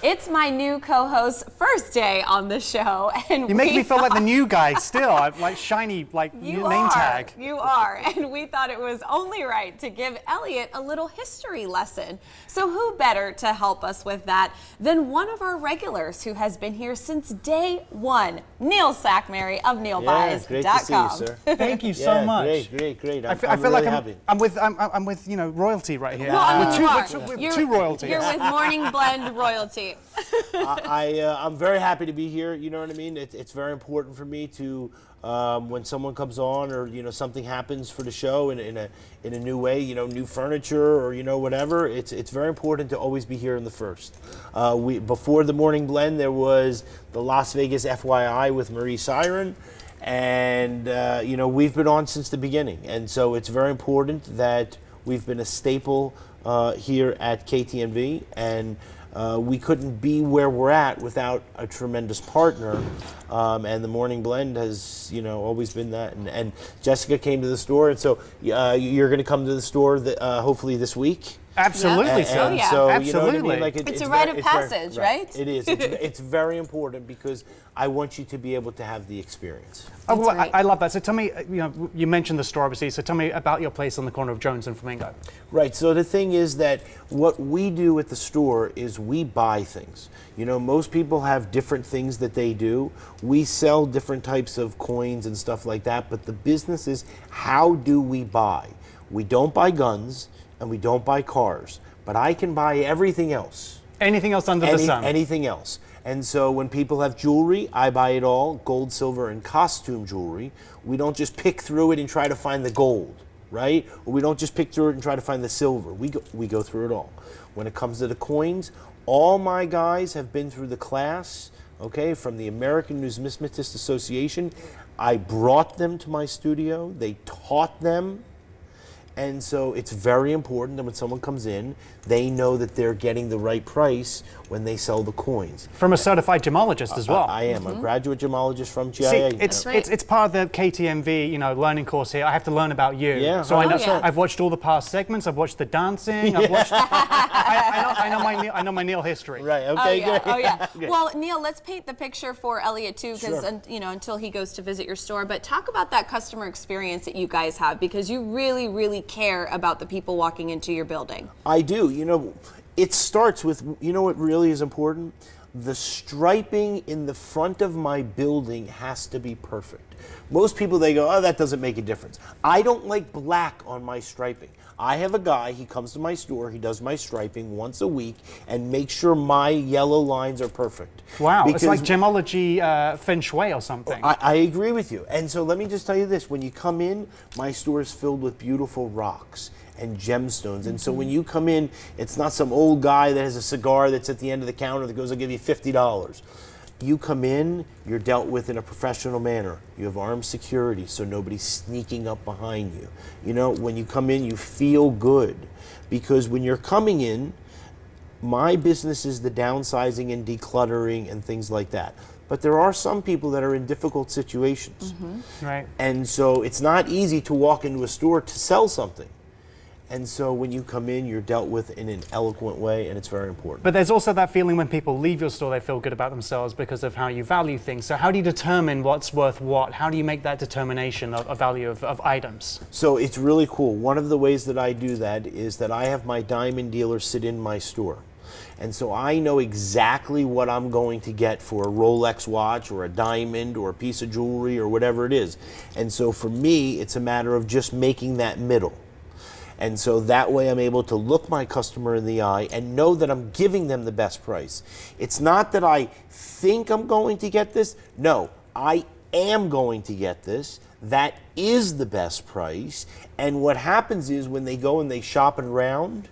It's my new co-host's first day on the show, and You make me feel like the new guy still. I'm like shiny, like you name tag. You are, and we thought it was only right to give Elliot a little history lesson. So who better to help us with that than one of our regulars who has been here since day one, Neil Sackmary of NeilBuys.com. Great to see you, sir. Thank you so much. Great. I feel really like happy. I'm with royalty right here. Well, I mean, with two royalties. You're with Morning Blend royalty. I'm very happy to be here. You know what I mean? It's very important for me to when someone comes on, or something happens for the show in a new way, new furniture or whatever. It's very important to always be here in the first. Before the Morning Blend, there was the Las Vegas FYI with Marie Siren. And, we've been on since the beginning. And so it's very important that we've been a staple here at KTNV. And we couldn't be where we're at without a tremendous partner. And the Morning Blend has, always been that. And Jessica came to the store. And so you're going to come to the store hopefully this week. Absolutely, sir. And so, Absolutely. You know what I mean? Like it's a rite of passage, right? It is. It's very important because I want you to be able to have the experience. Oh, well, right. I love that. So tell me, you mentioned the store obviously, so tell me about your place on the corner of Jones and Flamingo. Right, so the thing is that what we do at the store is we buy things. Most people have different things that they do. We sell different types of coins and stuff like that, but the business is, how do we buy? We don't buy guns and we don't buy cars, but I can buy everything else. Anything else under the sun? Anything else. And so when people have jewelry, I buy it all, gold, silver, and costume jewelry. We don't just pick through it and try to find the gold, right? Or we don't just pick through it and try to find the silver. We go through it all. When it comes to the coins, all my guys have been through the class, okay, from the American Numismatist Association. I brought them to my studio. They taught them. And so it's very important that when someone comes in, they know that they're getting the right price when they sell the coins. From a certified gemologist as well. I am a graduate gemologist from GIA. See, it's part of the KTMV, learning course here. I have to learn about you. Yeah. So I've watched all the past segments. I've watched the dancing. I've watched. I know my Neil history. Right. Okay. Oh, yeah. Great. Oh, yeah. Good. Well, Neil, let's paint the picture for Elliot too, because until he goes to visit your store. But talk about that customer experience that you guys have, because you really, really care about the people walking into your building. I do. It starts with, what really is important? The striping in the front of my building has to be perfect. Most people, they go, oh, that doesn't make a difference. I don't like black on my striping. I have a guy, he comes to my store, he does my striping once a week and makes sure my yellow lines are perfect. Wow, because it's like gemology feng shui or something. I agree with you. And so let me just tell you this, when you come in, my store is filled with beautiful rocks and gemstones. And so when you come in, it's not some old guy that has a cigar that's at the end of the counter that goes, I'll give you $50. You come in, you're dealt with in a professional manner. You have armed security, so nobody's sneaking up behind you. When you come in, you feel good. Because when you're coming in, my business is the downsizing and decluttering and things like that. But there are some people that are in difficult situations. Right. And so it's not easy to walk into a store to sell something. And so when you come in, you're dealt with in an eloquent way, and it's very important. But there's also that feeling when people leave your store, they feel good about themselves because of how you value things. So how do you determine what's worth what? How do you make that determination of value of items? So it's really cool. One of the ways that I do that is that I have my diamond dealer sit in my store. And so I know exactly what I'm going to get for a Rolex watch or a diamond or a piece of jewelry or whatever it is. And so for me, it's a matter of just making that middle. And so that way I'm able to look my customer in the eye and know that I'm giving them the best price. It's not that I think I'm going to get this. No, I am going to get this. That is the best price. And what happens is when they go and they shop it around,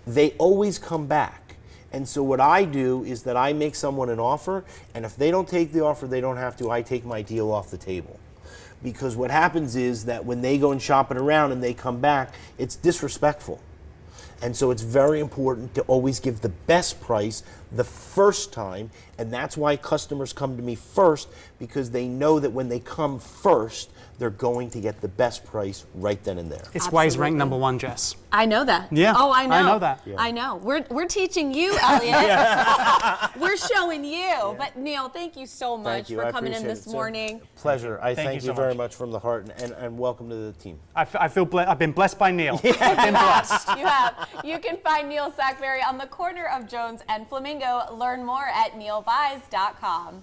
they always come back. And so what I do is that I make someone an offer, and if they don't take the offer, they don't have to. I take my deal off the table. Because what happens is that when they go and shop it around and they come back, it's disrespectful. And so it's very important to always give the best price, the first time, and that's why customers come to me first, because they know that when they come first, they're going to get the best price right then and there. It's why he's ranked number one, Jess. I know that. Yeah, Oh, I know. I know that. Yeah. I know. We're teaching you, Elliot. We're showing you. But Neil, thank you so much Thank you. for I coming in appreciate this it, sir. morning. Pleasure. I Thank thank you you so very much. much from the heart, and welcome to the team. I've been blessed by Neil. I've been blessed. You have. You can find Neil Sackmary on the corner of Jones and Flamingo. Learn more at neilbuys.com.